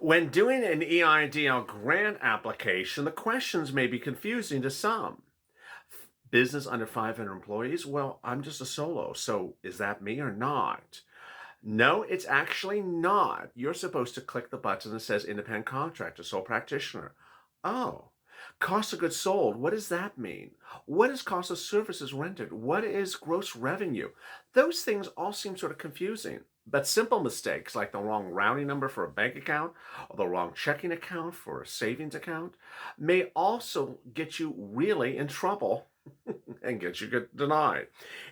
When doing an EIDL grant application, the questions may be confusing to some. Business under 500 employees? Well, I'm just a solo, so is that me or not? No, it's actually not. You're supposed to click the button that says independent contractor, sole practitioner. Oh, cost of goods sold. What does that mean? What is cost of services rendered? What is gross revenue? Those things all seem sort of confusing. But simple mistakes like the wrong routing number for a bank account or the wrong checking account for a savings account may also get you really in trouble and get denied.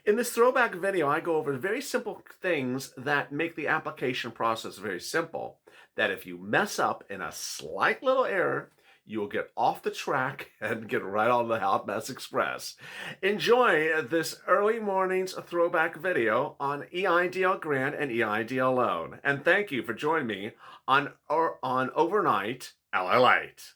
In this throwback video, I go over very simple things that make the application process very simple, that if you mess up in a slight little error, you will get off the track and get right on the Hot Mess Express. Enjoy this early morning's throwback video on EIDL grant and EIDL loan. And thank you for joining me on Overnight LALATE.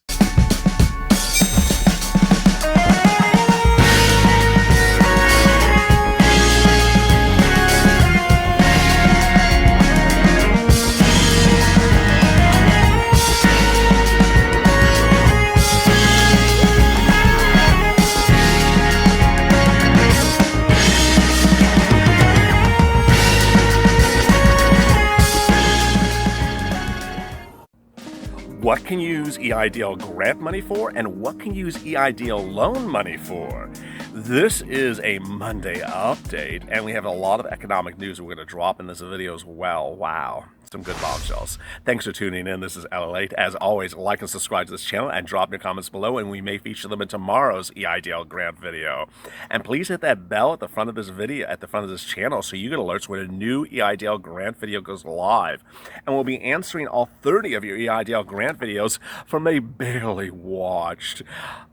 What can you use EIDL grant money for, and what can you use EIDL loan money for? This is a Monday update, and we have a lot of economic news we're going to drop in this video as well. Wow, some good bombshells. Thanks for tuning in. This is LALATE. As always, like and subscribe to this channel and drop your comments below, and we may feature them in tomorrow's EIDL grant video. And please hit that bell at the front of this video, at the front of this channel, so you get alerts when a new EIDL grant video goes live. And we'll be answering all 30 of your EIDL grant videos from a barely watched,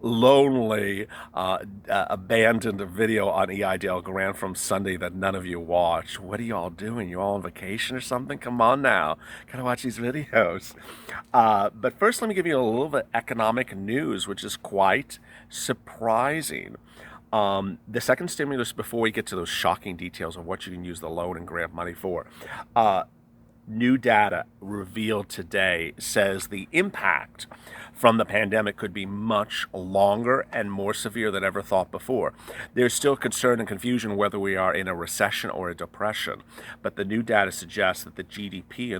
lonely, abandoned video on EIDL grant from Sunday that none of you watched. What are y'all doing? You all on vacation or something? Come on now. Gotta watch these videos. But first, let me give you a little bit of economic news, which is quite surprising. The second stimulus, before we get to those shocking details of what you can use the loan and grant money for, new data revealed today says the impact from the pandemic could be much longer and more severe than ever thought before. There's still concern and confusion whether we are in a recession or a depression, but the new data suggests that the GDP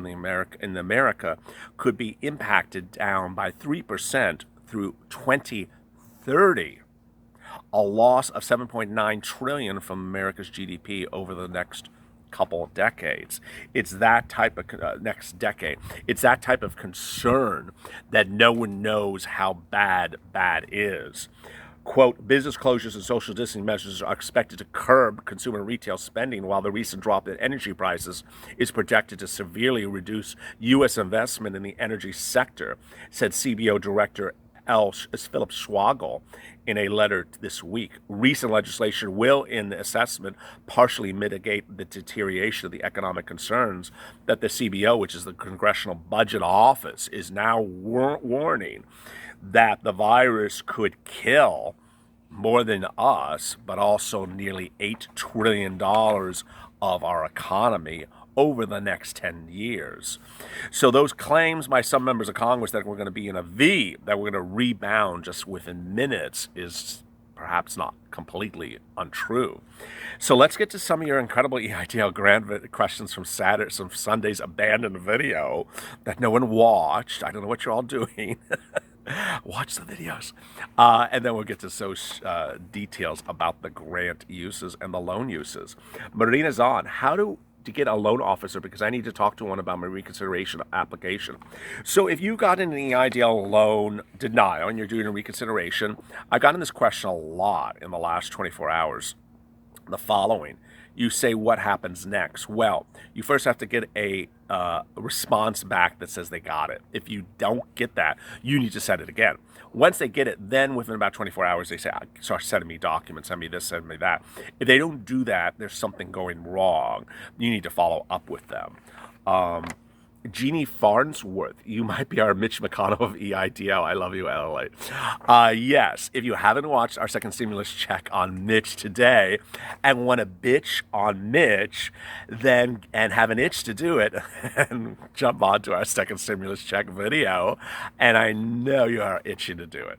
in America could be impacted down by 3% through 2030. A loss of $7.9 trillion from America's GDP over the next couple of decades. It's that type of next decade. It's that type of concern that no one knows how bad is. Quote, business closures and social distancing measures are expected to curb consumer and retail spending, while the recent drop in energy prices is projected to severely reduce U.S. investment in the energy sector, said CBO Director Philip Schwagel in a letter this week. Recent legislation will, in the assessment, partially mitigate the deterioration of the economic concerns that the CBO, which is the Congressional Budget Office, is now warning that the virus could kill more than us, but also nearly $8 trillion of our economy over the next 10 years. So those claims by some members of Congress that we're going to be in a V, that we're going to rebound just within minutes, is perhaps not completely untrue. So let's get to some of your incredible EIDL grant questions from Sunday's abandoned video that no one watched. I don't know what you're all doing. Watch the videos. And then we'll get to those details about the grant uses and the loan uses. Marina's on. How to get a loan officer, because I need to talk to one about my reconsideration application. So if you got an EIDL loan denial and you're doing a reconsideration, I've gotten this question a lot in the last 24 hours. The following. You say, what happens next? Well, you first have to get a response back that says they got it. If you don't get that, you need to send it again. Once they get it, then within about 24 hours, they say, start sending me documents, send me this, send me that. If they don't do that, there's something going wrong. You need to follow up with them. Jeannie Farnsworth, you might be our Mitch McConnell of EIDL. I love you, LALATE. Yes, if you haven't watched our second stimulus check on Mitch today and want to bitch on Mitch, then and have an itch to do it, and jump onto our second stimulus check video, and I know you are itching to do it.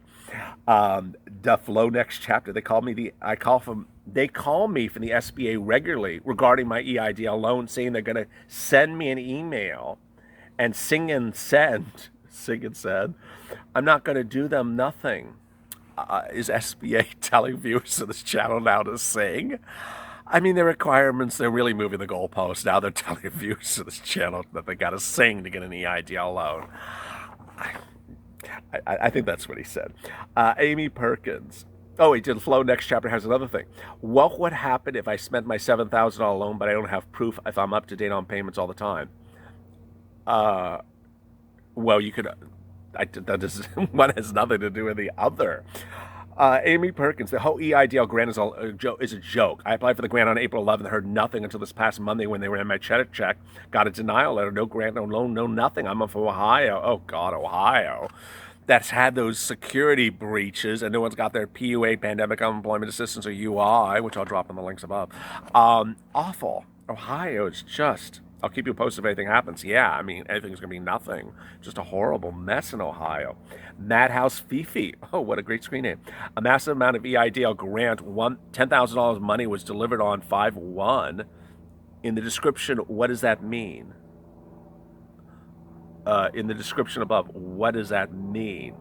The Flow Next Chapter. They call me from the SBA regularly regarding my EIDL loan, saying they're going to send me an email and sing and send. I'm not going to do them nothing. Is SBA telling viewers of this channel now to sing? I mean, the requirements, they're really moving the goalposts. Now they're telling viewers of this channel that they got to sing to get an EIDL loan. I think that's what he said. Amy Perkins. Oh, he did. Flow Next Chapter has another thing. What would happen if I spent my $7,000 loan, but I don't have proof if I'm up to date on payments all the time? Well, you could. One has nothing to do with the other. Amy Perkins, the whole EIDL grant is a joke. I applied for the grant on April 11th, heard nothing until this past Monday when they ran my credit check. Got a denial letter, no grant, no loan, no nothing. I'm from Ohio. Oh, God, Ohio. That's had those security breaches, and no one's got their PUA, Pandemic Unemployment Assistance, or UI, which I'll drop in the links above. Awful. Ohio is just... I'll keep you posted if anything happens. Yeah, I mean, everything's going to be nothing. Just a horrible mess in Ohio. Madhouse Fifi. Oh, what a great screen name. A massive amount of EIDL grant, $10,000 money was delivered on 5/1. In the description, what does that mean? In the description above, what does that mean?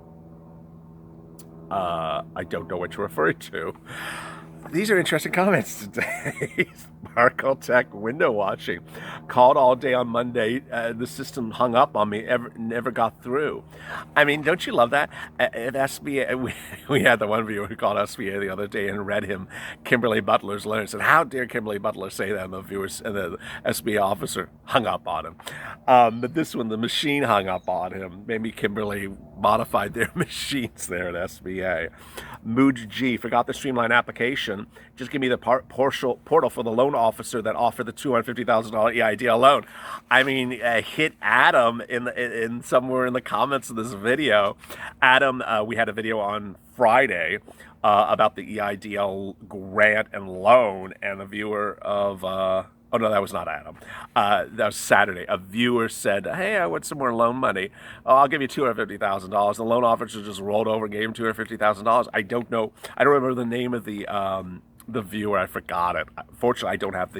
I don't know what you're referring to. These are interesting comments today. Sparkle Tech window watching. Called all day on Monday. The system hung up on me. Never got through. I mean, don't you love that? At SBA, we had the one viewer who called SBA the other day and read him Kimberly Butler's letter and said, "How dare Kimberly Butler say that?" And the viewers and the SBA officer hung up on him. But this one, the machine hung up on him. Maybe Kimberly modified their machines there at SBA. Mooj G, forgot the streamline application. Just give me the portal for the loan officer that offered the $250,000 EIDL loan. I mean, hit Adam in somewhere in the comments of this video. Adam, we had a video on Friday about the EIDL grant and loan, and a viewer of... oh, no, that was not Adam. That was Saturday. A viewer said, "Hey, I want some more loan money. Oh, I'll give you $250,000. The loan officer just rolled over and gave him $250,000. I don't know. I don't remember the name of the viewer. I forgot it. Fortunately, I don't have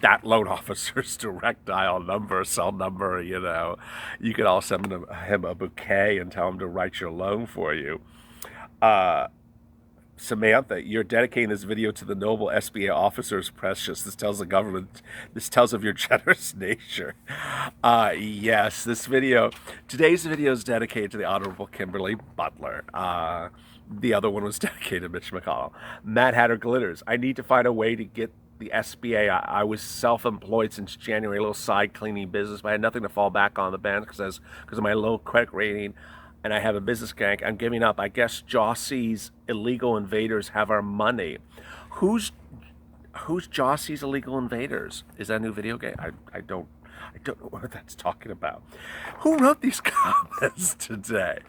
that loan officer's direct dial number, cell number, you know. You could all send him a bouquet and tell him to write your loan for you. Samantha, you're dedicating this video to the noble SBA officers precious. This tells the government, this tells of your generous nature. Yes, today's video is dedicated to the Honorable Kimberly Butler. The other one was dedicated to Mitch McConnell. Matt Hatter Glitters, I need to find a way to get the SBA. I was self-employed since January, a little side cleaning business, but I had nothing to fall back on the bank because of my low credit rating. And I have a business gank. I'm giving up. I guess Jossie's illegal invaders have our money. Who's Jossie's illegal invaders? Is that a new video game? I don't know what that's talking about. Who wrote these comments today?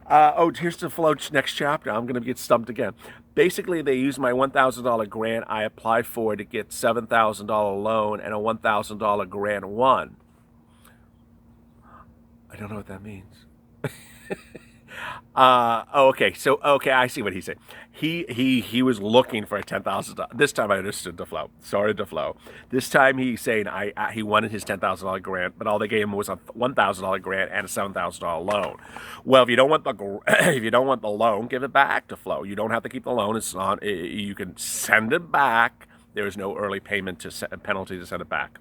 Oh, here's the Flow Next Chapter. I'm going to get stumped again. Basically, they used my $1,000 grant I applied for to get $7,000 loan and a $1,000 grant won. I don't know what that means. Okay. So, I see what he's saying. He was looking for a $10,000. This time I understood the flow. Sorry, the flow. This time he's saying he wanted his $10,000 grant, but all they gave him was a $1,000 grant and a $7,000 loan. Well, if you don't want the loan, give it back to Flow. You don't have to keep the loan. It's not. You can send it back. There is no early payment penalty to send it back.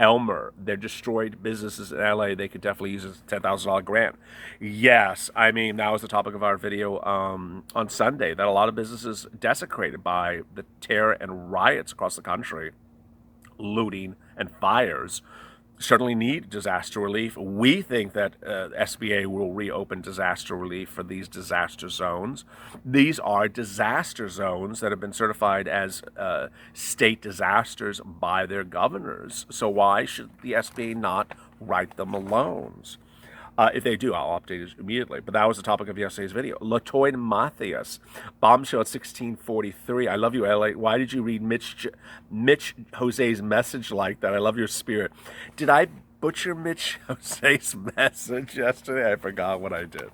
Elmer, they're destroyed businesses in LA. They could definitely use a $10,000 grant. Yes, I mean, that was the topic of our video on Sunday, that a lot of businesses desecrated by the terror and riots across the country, looting and fires, certainly need disaster relief. We think that SBA will reopen disaster relief for these disaster zones. These are disaster zones that have been certified as state disasters by their governors. So why should the SBA not write them loans. If they do, I'll update it immediately. But that was the topic of yesterday's video. Latoyd Matthias, bombshell at 1643. I love you, LA. Why did you read Mitch Jose's message like that? I love your spirit. Did I butcher Mitch Jose's message yesterday? I forgot what I did.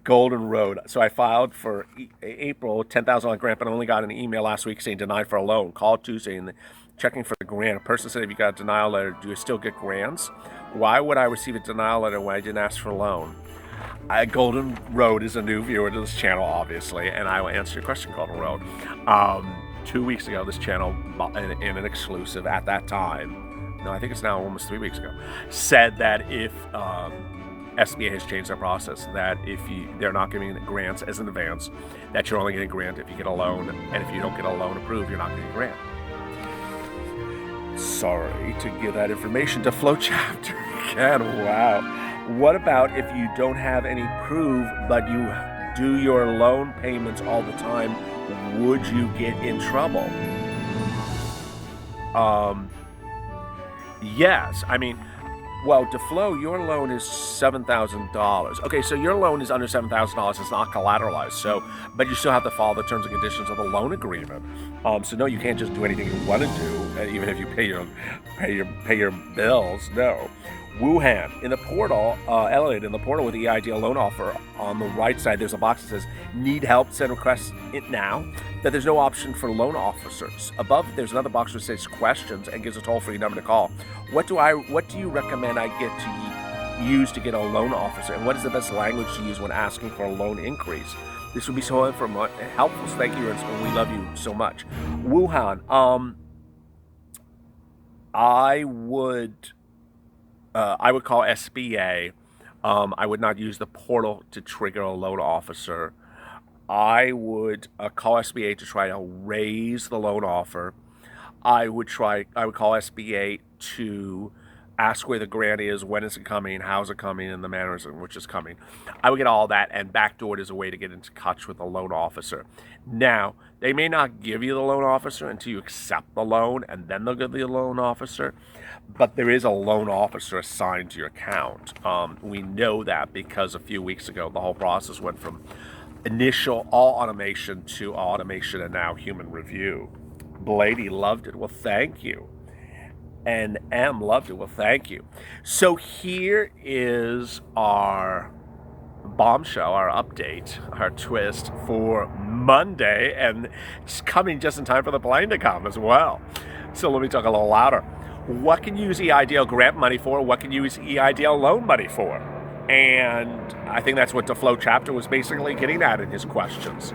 Golden Road. So I filed for April $10,000 grant, but I only got an email last week saying denied for a loan. Called Tuesday and checking for the grant. A person said, if you got a denial letter, do you still get grants? Why would I receive a denial letter when I didn't ask for a loan? Golden Road is a new viewer to this channel, obviously, and I will answer your question, Golden Road. 2 weeks ago, this channel, in an exclusive at that time, no, I think it's now almost 3 weeks ago, said that if SBA has changed their process, that if they're not giving grants as an advance, that you're only getting a grant if you get a loan, and if you don't get a loan approved, you're not getting a grant. Sorry to give that information to Flow Chapter again. Wow. What about if you don't have any proof, but you do your loan payments all the time? Would you get in trouble? Yes. I mean, well, to Flow, your loan is $7,000. Okay, so your loan is under $7,000. It's not collateralized. So, but you still have to follow the terms and conditions of the loan agreement. So no, you can't just do anything you want to do, even if you pay your bills. No. Wuhan, in the portal, LALATE, in the portal with the EIDL loan offer, on the right side, there's a box that says, need help, send requests it now, that there's no option for loan officers. Above, there's another box which says questions and gives a toll-free number to call. What do you recommend I get to use to get a loan officer? And what is the best language to use when asking for a loan increase? This would be so helpful. Thank you, and we love you so much. Wuhan, I would call SBA. I would not use the portal to trigger a loan officer. I would call SBA to try to raise the loan offer. I would call SBA to ask where the grant is, when is it coming, how's it coming, and the manner in which it's coming. I would get all that, and backdoored as a way to get into touch with the loan officer. Now, they may not give you the loan officer until you accept the loan, and then they'll give the loan officer, but there is a loan officer assigned to your account. We know that because a few weeks ago, the whole process went from initial all automation to automation and now human review. Blady loved it. Well, thank you. And M loved it. Well, thank you. So here is our bombshell, our update, our twist for Monday, and it's coming just in time for the plane to come as well. So let me talk a little louder. What can you use EIDL grant money for? What can you use EIDL loan money for? And I think that's what the Flow Chapter was basically getting at in his questions.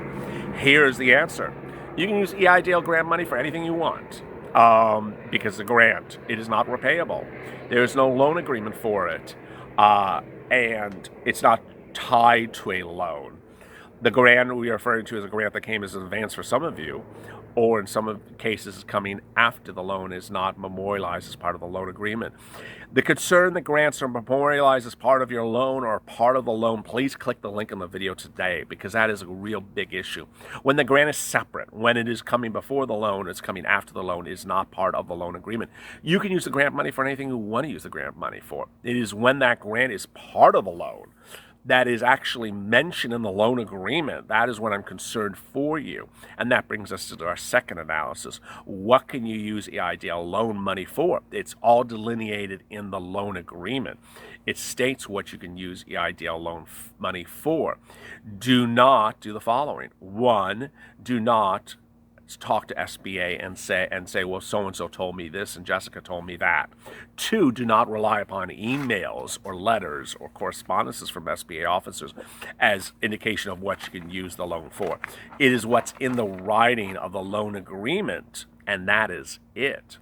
Here's the answer. You can use EIDL grant money for anything you want. Because the grant, it is not repayable. There is no loan agreement for it, and it's not tied to a loan. The grant we are referring to is a grant that came as an advance for some of you, or in some of the cases coming after the loan is not memorialized as part of the loan agreement. The concern that grants are memorialized as part of your loan or part of the loan, please click the link in the video today, because that is a real big issue. When the grant is separate, when it is coming before the loan, it's coming after the loan, is not part of the loan agreement. You can use the grant money for anything you want to use the grant money for. It is when that grant is part of the loan, that is actually mentioned in the loan agreement, that is when I'm concerned for you. And that brings us to our second analysis. What can you use EIDL loan money for? It's all delineated in the loan agreement. It states what you can use EIDL loan money for. Do not do the following. One, do not talk to SBA and say, well, so-and-so told me this and Jessica told me that. Two, do not rely upon emails or letters or correspondences from SBA officers as indication of what you can use the loan for. It is what's in the writing of the loan agreement, and that is it.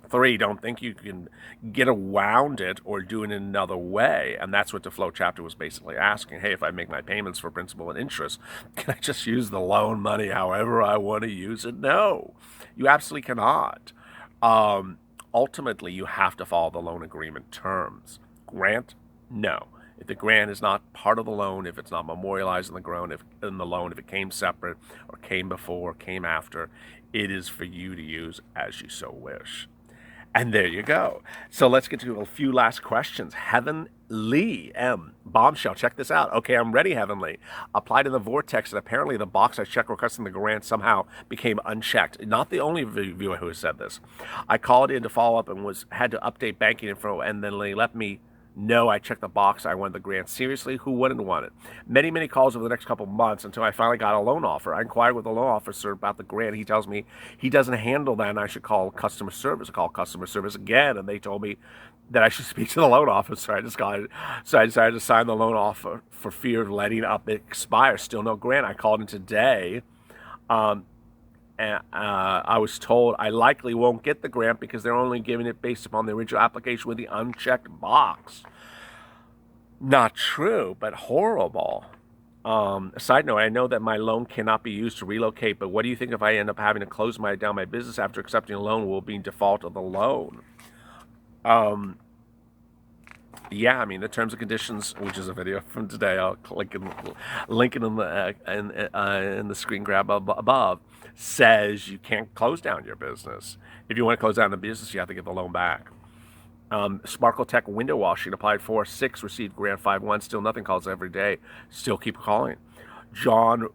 Three, don't think you can get around it or do it in another way. And that's what the Flow Chapter was basically asking. Hey, if I make my payments for principal and interest, can I just use the loan money however I want to use it? No, you absolutely cannot. Ultimately, you have to follow the loan agreement terms. Grant? No. If the grant is not part of the loan, if it's not memorialized in the loan, if it came separate or came before, came after, it is for you to use as you so wish. And there you go. So let's get to a few last questions. Heaven Lee M. Bombshell, check this out. Okay, I'm ready, Heavenly. Applied in the vortex, and apparently the box I checked requesting the grant somehow became unchecked. Not the only viewer who has said this. I called in to follow up and had to update banking info, and then they let me know I checked the box. I wanted the grant. Seriously, who wouldn't want it? Many calls over the next couple months until I finally got a loan offer. I inquired with the loan officer about the grant. He tells me he doesn't handle that and I should call customer service. I called customer service again, and they told me that I should speak to the loan officer. I decided to sign the loan offer for fear of letting it expire. Still no grant. I called in today. And I was told I likely won't get the grant because they're only giving it based upon the original application with the unchecked box. Not true, but horrible. Side note, I know that my loan cannot be used to relocate, but what do you think if I end up having to close down my business after accepting a loan? Will be in default of the loan? Yeah, I mean, the terms and conditions, which is a video from today, I'll link it in the screen grab above, says you can't close down your business. If you want to close down the business, you have to get the loan back. Sparkle Tech window washing applied for 6, received grant 5-1, still nothing, calls every day, still keep calling. John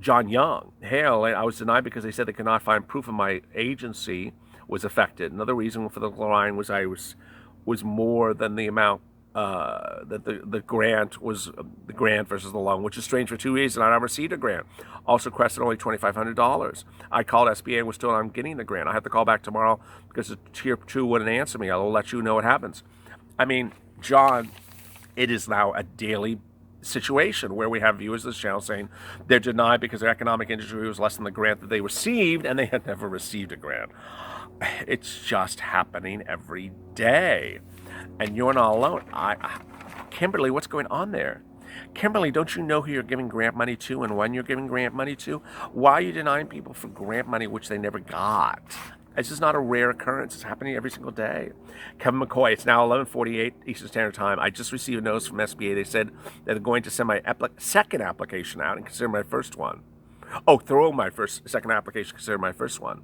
Young, hell, I was denied because they said they could not find proof of my agency was affected. Another reason for the line was was more than the amount that the grant was the grant versus the loan, which is strange for 2 reasons. I never received a grant. Also requested only $2,500. I called SBA and was told I'm getting the grant. I have to call back tomorrow because the tier 2 wouldn't answer me. I'll let you know what happens. I mean, John, it is now a daily situation where we have viewers of this channel saying they're denied because their economic injury was less than the grant that they received, and they had never received a grant. It's just happening every day. And you're not alone. Kimberly, what's going on there? Kimberly, don't you know who you're giving grant money to and when you're giving grant money to? Why are you denying people for grant money which they never got? It's just not a rare occurrence. It's happening every single day. Kevin McCoy, it's now 11:48 Eastern Standard Time. I just received a notice from SBA. They said they're going to send my second application out and consider my first one. Oh, throw my second application, consider my first one.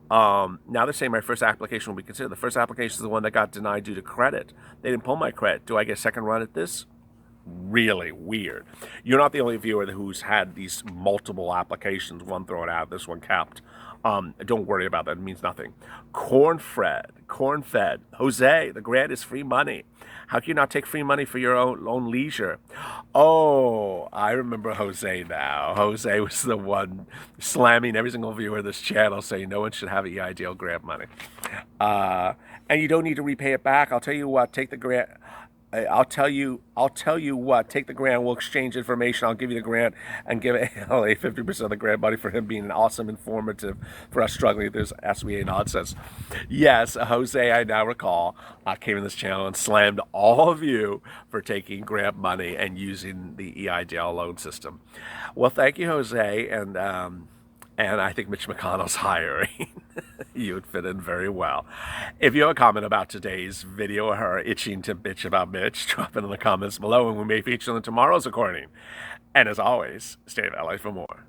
Now they're saying my first application will be considered. The first application is the one that got denied due to credit. They didn't pull my credit. Do I get a second run at this? Really weird. You're not the only viewer who's had these multiple applications, one thrown out, this one kept. Don't worry about that. It means nothing. Corn-fed. Jose, the grant is free money. How can you not take free money for your own leisure? Oh, I remember Jose now. Jose was the one slamming every single viewer of this channel, saying no one should have EIDL grant money. And you don't need to repay it back. I'll tell you what, take the grant. I'll tell you what, take the grant, we'll exchange information, I'll give you the grant, and give LA 50% of the grant money for him being an awesome informative for us struggling with this SBA nonsense. Yes, Jose, I now recall, came in this channel and slammed all of you for taking grant money and using the EIDL loan system. Well, thank you, Jose, and I think Mitch McConnell's hiring. You would fit in very well. If you have a comment about today's video or are itching to bitch about Mitch, drop it in the comments below and we may feature them in tomorrow's recording. And as always, stay in LA for more.